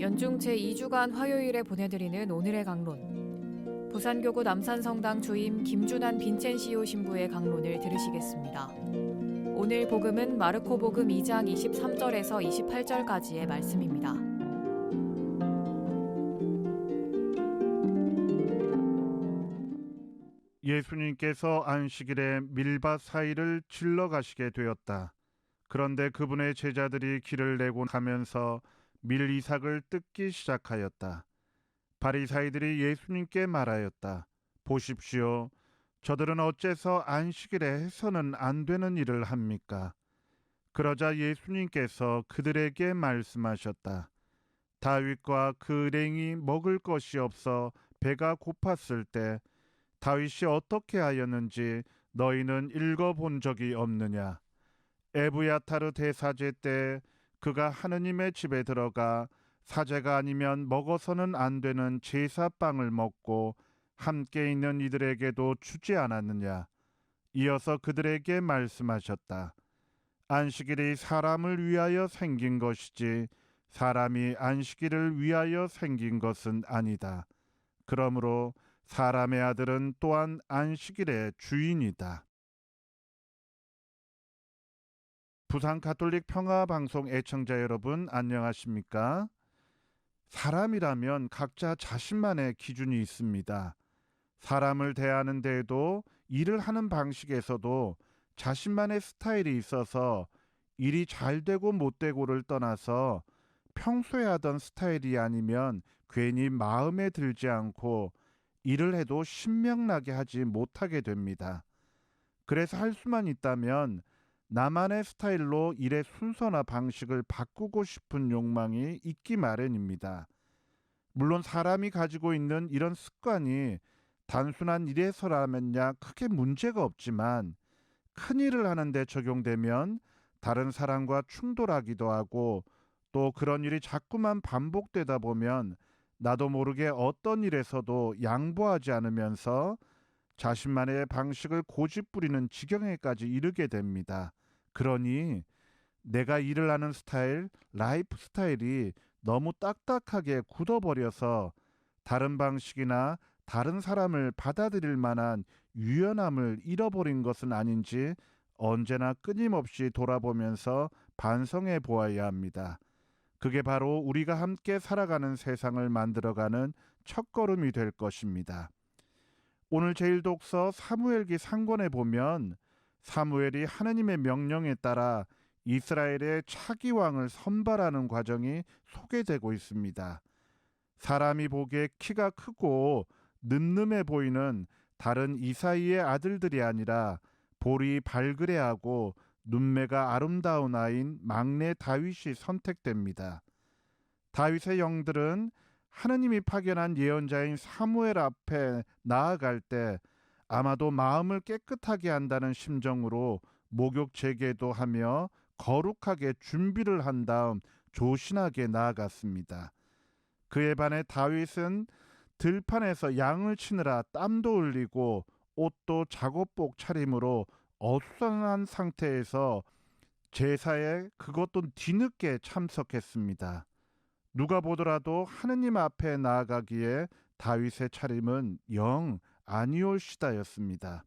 연중 제2주간 화요일에 보내드리는 오늘의 강론. 부산교구 남산성당 주임 김준환 빈첸시오 신부의 강론을 들으시겠습니다. 오늘 복음은 마르코 복음 2장 23절에서 28절까지의 말씀입니다. 예수님께서 안식일에 밀밭 사이를 질러 가시게 되었다. 그런데 그분의 제자들이 길을 내고 가면서 밀이삭을 뜯기 시작하였다. 바리사이들이 예수님께 말하였다. 보십시오. 저들은 어째서 안식일에 해서는 안 되는 일을 합니까? 그러자 예수님께서 그들에게 말씀하셨다. 다윗과 그 일행이 먹을 것이 없어 배가 고팠을 때 다윗이 어떻게 하였는지 너희는 읽어본 적이 없느냐? 에브야타르 대사제 때 그가 하느님의 집에 들어가 사제가 아니면 먹어서는 안 되는 제사빵을 먹고 함께 있는 이들에게도 주지 않았느냐? 이어서 그들에게 말씀하셨다. 안식일이 사람을 위하여 생긴 것이지 사람이 안식일을 위하여 생긴 것은 아니다. 그러므로 사람의 아들은 또한 안식일의 주인이다. 부산 가톨릭 평화방송 애청자 여러분 안녕하십니까? 사람이라면 각자 자신만의 기준이 있습니다. 사람을 대하는 데에도 일을 하는 방식에서도 자신만의 스타일이 있어서 일이 잘 되고 못 되고를 떠나서 평소에 하던 스타일이 아니면 괜히 마음에 들지 않고 일을 해도 신명나게 하지 못하게 됩니다. 그래서 할 수만 있다면 나만의 스타일로 일의 순서나 방식을 바꾸고 싶은 욕망이 있기 마련입니다. 물론 사람이 가지고 있는 이런 습관이 단순한 일에서라면야 크게 문제가 없지만 큰 일을 하는데 적용되면 다른 사람과 충돌하기도 하고 또 그런 일이 자꾸만 반복되다 보면 나도 모르게 어떤 일에서도 양보하지 않으면서 자신만의 방식을 고집부리는 지경에까지 이르게 됩니다. 그러니 내가 일을 하는 스타일, 라이프 스타일이 너무 딱딱하게 굳어버려서 다른 방식이나 다른 사람을 받아들일 만한 유연함을 잃어버린 것은 아닌지 언제나 끊임없이 돌아보면서 반성해 보아야 합니다. 그게 바로 우리가 함께 살아가는 세상을 만들어가는 첫걸음이 될 것입니다. 오늘 제1독서 사무엘기 상권에 보면 사무엘이 하느님의 명령에 따라 이스라엘의 차기 왕을 선발하는 과정이 소개되고 있습니다. 사람이 보기에 키가 크고 늠름해 보이는 다른 이사이의 아들들이 아니라 볼이 발그레하고 눈매가 아름다운 아이인 막내 다윗이 선택됩니다. 다윗의 영들은 하느님이 파견한 예언자인 사무엘 앞에 나아갈 때 아마도 마음을 깨끗하게 한다는 심정으로 목욕 재개도 하며 거룩하게 준비를 한 다음 조신하게 나아갔습니다. 그에 반해 다윗은 들판에서 양을 치느라 땀도 흘리고 옷도 작업복 차림으로 어수선한 상태에서 제사에 그것도 뒤늦게 참석했습니다. 누가 보더라도 하느님 앞에 나아가기에 다윗의 차림은 영 아니올시다였습니다.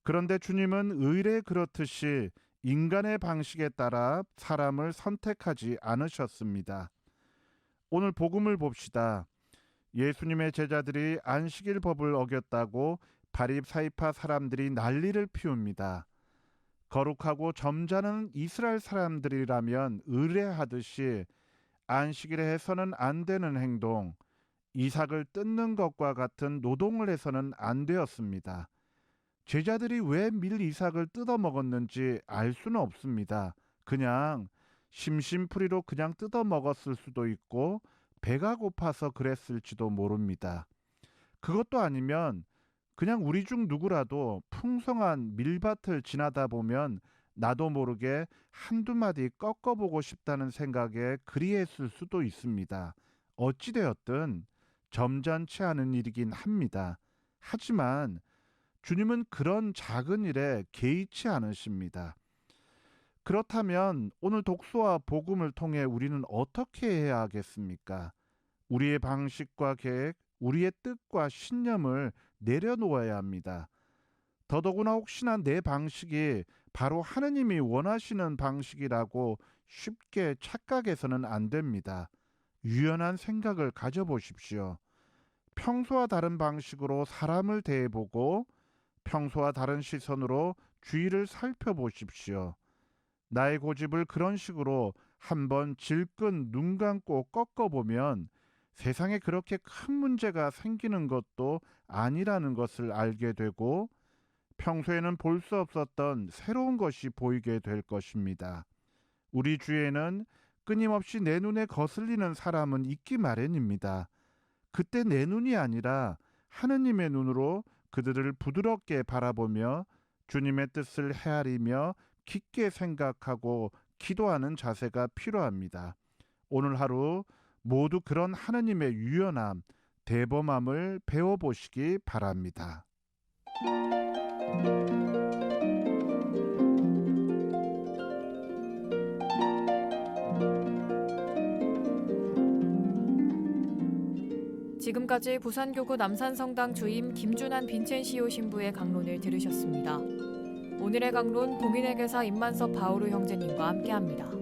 그런데 주님은 의례 그렇듯이 인간의 방식에 따라 사람을 선택하지 않으셨습니다. 오늘 복음을 봅시다. 예수님의 제자들이 안식일 법을 어겼다고 바리사이파 사람들이 난리를 피웁니다. 거룩하고 점잖은 이스라엘 사람들이라면 의례하듯이 안식일에 해서는 안 되는 행동, 이삭을 뜯는 것과 같은 노동을 해서는 안 되었습니다. 제자들이 왜 밀 이삭을 뜯어 먹었는지 알 수는 없습니다. 그냥 심심풀이로 그냥 뜯어 먹었을 수도 있고 배가 고파서 그랬을지도 모릅니다. 그것도 아니면 그냥 우리 중 누구라도 풍성한 밀밭을 지나다 보면 나도 모르게 한두 마디 꺾어보고 싶다는 생각에 그리했을 수도 있습니다. 어찌되었든 점잖지 않은 일이긴 합니다. 하지만 주님은 그런 작은 일에 개의치 않으십니다. 그렇다면 오늘 독서와 복음을 통해 우리는 어떻게 해야 하겠습니까? 우리의 방식과 계획, 우리의 뜻과 신념을 내려놓아야 합니다. 더더구나 혹시나 내 방식이 바로 하느님이 원하시는 방식이라고 쉽게 착각해서는 안 됩니다. 유연한 생각을 가져보십시오. 평소와 다른 방식으로 사람을 대해보고 평소와 다른 시선으로 주위를 살펴보십시오. 나의 고집을 그런 식으로 한번 질끈 눈 감고 꺾어보면 세상에 그렇게 큰 문제가 생기는 것도 아니라는 것을 알게 되고 평소에는 볼 수 없었던 새로운 것이 보이게 될 것입니다. 우리 주위에는 끊임없이 내 눈에 거슬리는 사람은 있기 마련입니다. 그때 내 눈이 아니라 하느님의 눈으로 그들을 부드럽게 바라보며 주님의 뜻을 헤아리며 깊게 생각하고 기도하는 자세가 필요합니다. 오늘 하루 모두 그런 하느님의 유연함, 대범함을 배워보시기 바랍니다. 지금까지 부산교구 남산성당 주임 김준한 빈첸시오 신부의 강론을 들으셨습니다. 오늘의 강론 고민의 교사 임만섭 바오르 형제님과 함께합니다.